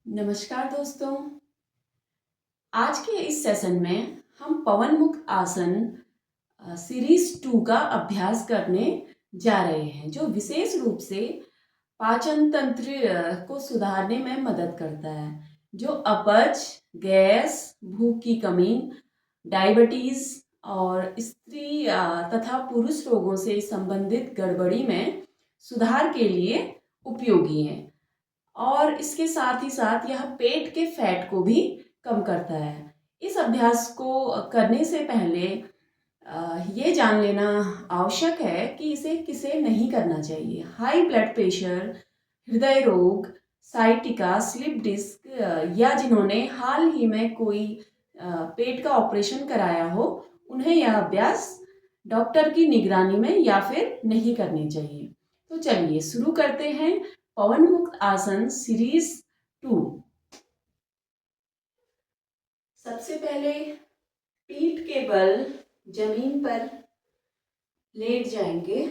नमस्कार दोस्तों। आज के इस सेशन में हम पवन मुक्त आसन सीरीज 2 का अभ्यास करने जा रहे हैं, जो विशेष रूप से पाचन तंत्र को सुधारने में मदद करता है। जो अपच, गैस, भूख की कमी, डायबिटीज और स्त्री तथा पुरुष रोगों से संबंधित गड़बड़ी में सुधार के लिए उपयोगी है। और इसके साथ ही साथ यह पेट के फैट को भी कम करता है। इस अभ्यास को करने से पहले ये जान लेना आवश्यक है कि इसे किसे नहीं करना चाहिए। हाई ब्लड प्रेशर, हृदय रोग, साइटिका, स्लिप डिस्क या जिन्होंने हाल ही में कोई पेट का ऑपरेशन कराया हो, उन्हें यह अभ्यास डॉक्टर की निगरानी में या फिर नहीं करनी चाहिए। तो चलिए शुरू करते हैं पवन मुक्त आसन सीरीज 2। सबसे पहले पीठ के बल जमीन पर लेट जाएंगे।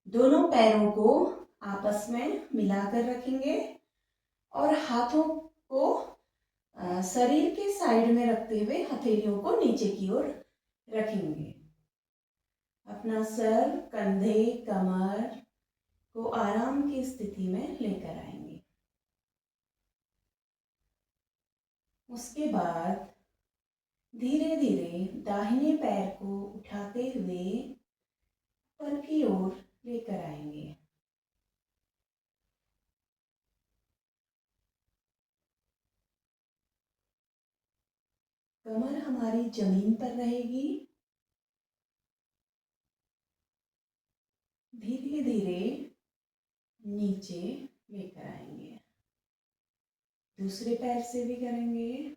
दोनों पैरों को आपस में मिलाकर रखेंगे और हाथों को शरीर के साइड में रखते हुए हथेलियों को नीचे की ओर रखेंगे। अपना सर, कंधे, कमर को आराम की स्थिति में लेकर आएंगे। उसके बाद धीरे धीरे दाहिने पैर को उठाते हुए ऊपर की ओर लेकर आएंगे। कमर हमारी जमीन पर रहेगी। धीरे धीरे नीचे लेकर आएंगे। दूसरे पैर से भी करेंगे।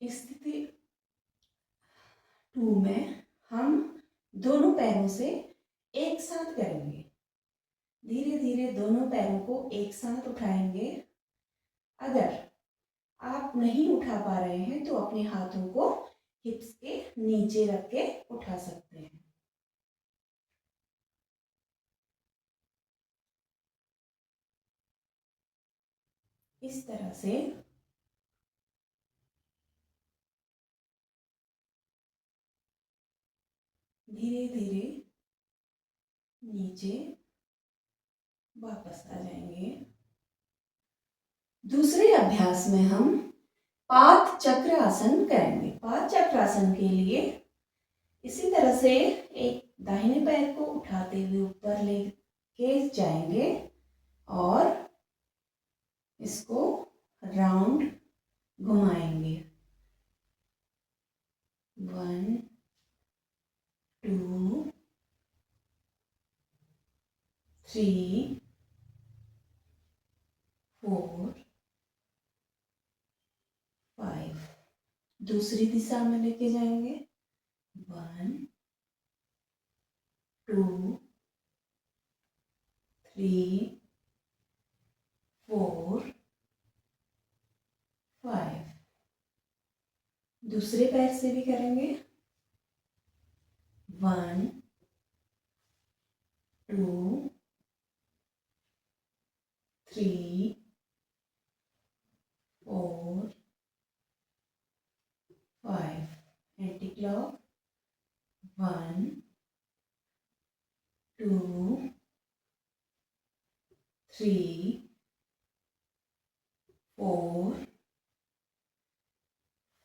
स्थिति 2 में हम दोनों पैरों से एक साथ करेंगे। धीरे धीरे दोनों पैरों को एक साथ उठाएंगे। अगर आप नहीं उठा पा रहे हैं तो अपने हाथों को हिप्स के नीचे रख के उठा सकते हैं। इस तरह से धीरे धीरे नीचे वापस आ जाएंगे। दूसरे अभ्यास में हम पाद चक्र आसन करेंगे। पाद चक्र आसन के लिए इसी तरह से एक दाहिने पैर को उठाते हुए ऊपर लेके जाएंगे और इसको राउंड घुमाएंगे। 1 2 3 4 5। दूसरी दिशा में लेके जाएंगे। 1 2 3 4 5। दूसरे पैर से भी करेंगे। 1 2 3 4 5। Anti clock. 1 2 3 4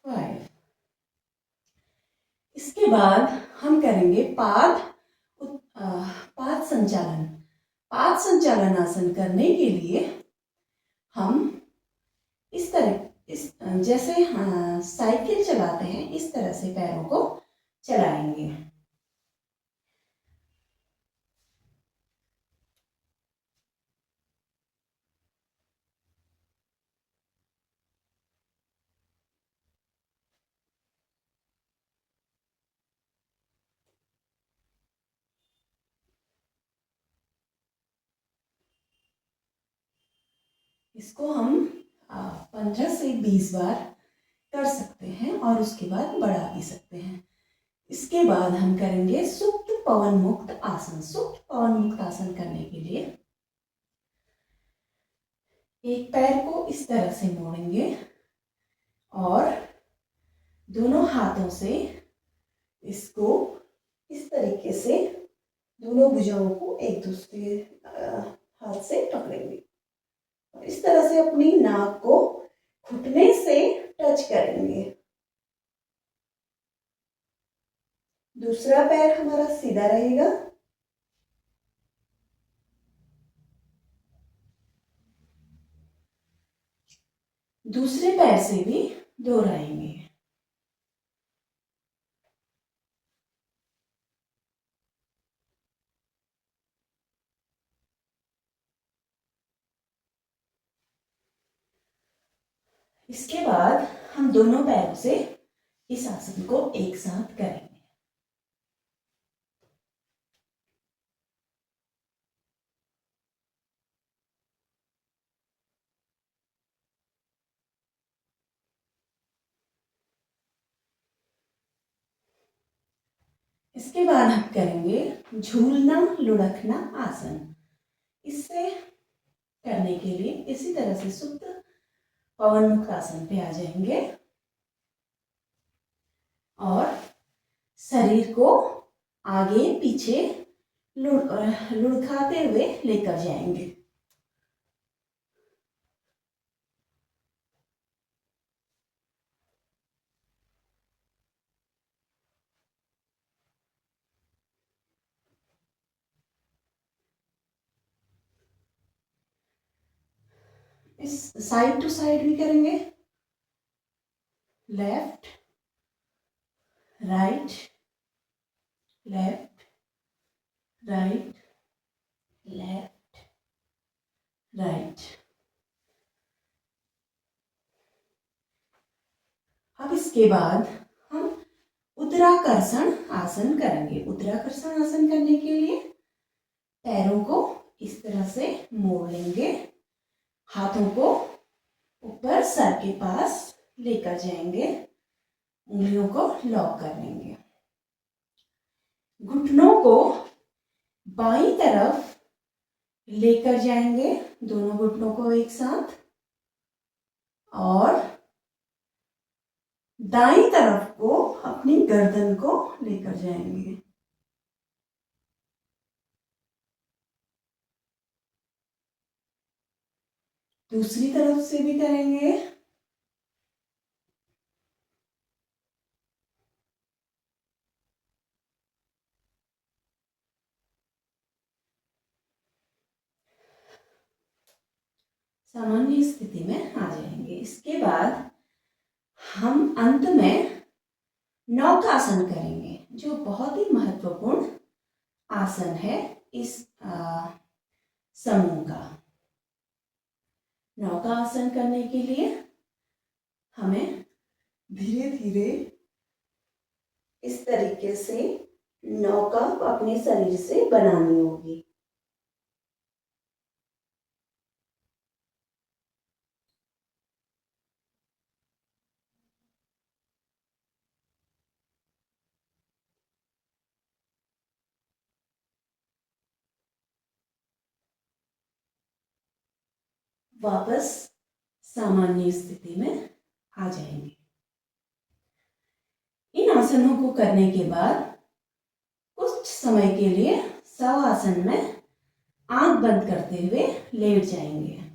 5। इसके बाद हम करेंगे पाद संचालन। पाद संचालन आसन करने के लिए हम इस तरह जैसे साइकिल चलाते हैं इस तरह से पैरों को चलाएंगे। इसको हम 15 से 20 बार कर सकते हैं और उसके बाद बढ़ा भी सकते हैं। इसके बाद हम करेंगे सुप्त पवन मुक्त आसन। सुप्त पवन मुक्त आसन करने के लिए एक पैर को इस तरह से मोड़ेंगे और दोनों हाथों से इसको इस तरीके से दोनों भुजाओं को एक दूसरे हाथ से पकड़ेंगे और इस तरह से अपनी नाक को घुटने से टच करेंगे। दूसरा पैर हमारा सीधा रहेगा। दूसरे पैर से भी दोहराएंगे। इसके बाद हम दोनों पैरों से इस आसन को एक साथ करेंगे। इसके बाद हम करेंगे झूलना लुढ़कना आसन। इससे करने के लिए इसी तरह से सुप्त पवन मुक्त आसन पे आ जाएंगे और शरीर को आगे पीछे लुढ़काते हुए लेकर जाएंगे। इस साइड टू साइड भी करेंगे। Left right, left right, left right. अब इसके बाद हम उत्तराकर्षण आसन करेंगे। उत्तराकर्षण आसन करने के लिए पैरों को इस तरह से मोड़ लेंगे, हाथों को ऊपर सर के पास लेकर जाएंगे, उंगलियों को लॉक कर लेंगे। घुटनों को बाईं तरफ लेकर जाएंगे, दोनों घुटनों को एक साथ, और दाईं तरफ को अपनी गर्दन को लेकर जाएंगे। दूसरी तरफ से भी करेंगे। सामान्य स्थिति में आ जाएंगे। इसके बाद हम अंत में नौकासन करेंगे, जो बहुत ही महत्वपूर्ण आसन है इस समूह का। नौका आसन करने के लिए हमें धीरे धीरे इस तरीके से नौका अपने शरीर से बनानी होगी। वापस सामान्य स्थिति में आ जाएंगे। इन आसनों को करने के बाद कुछ समय के लिए शव आसन में आंख बंद करते हुए लेट जाएंगे।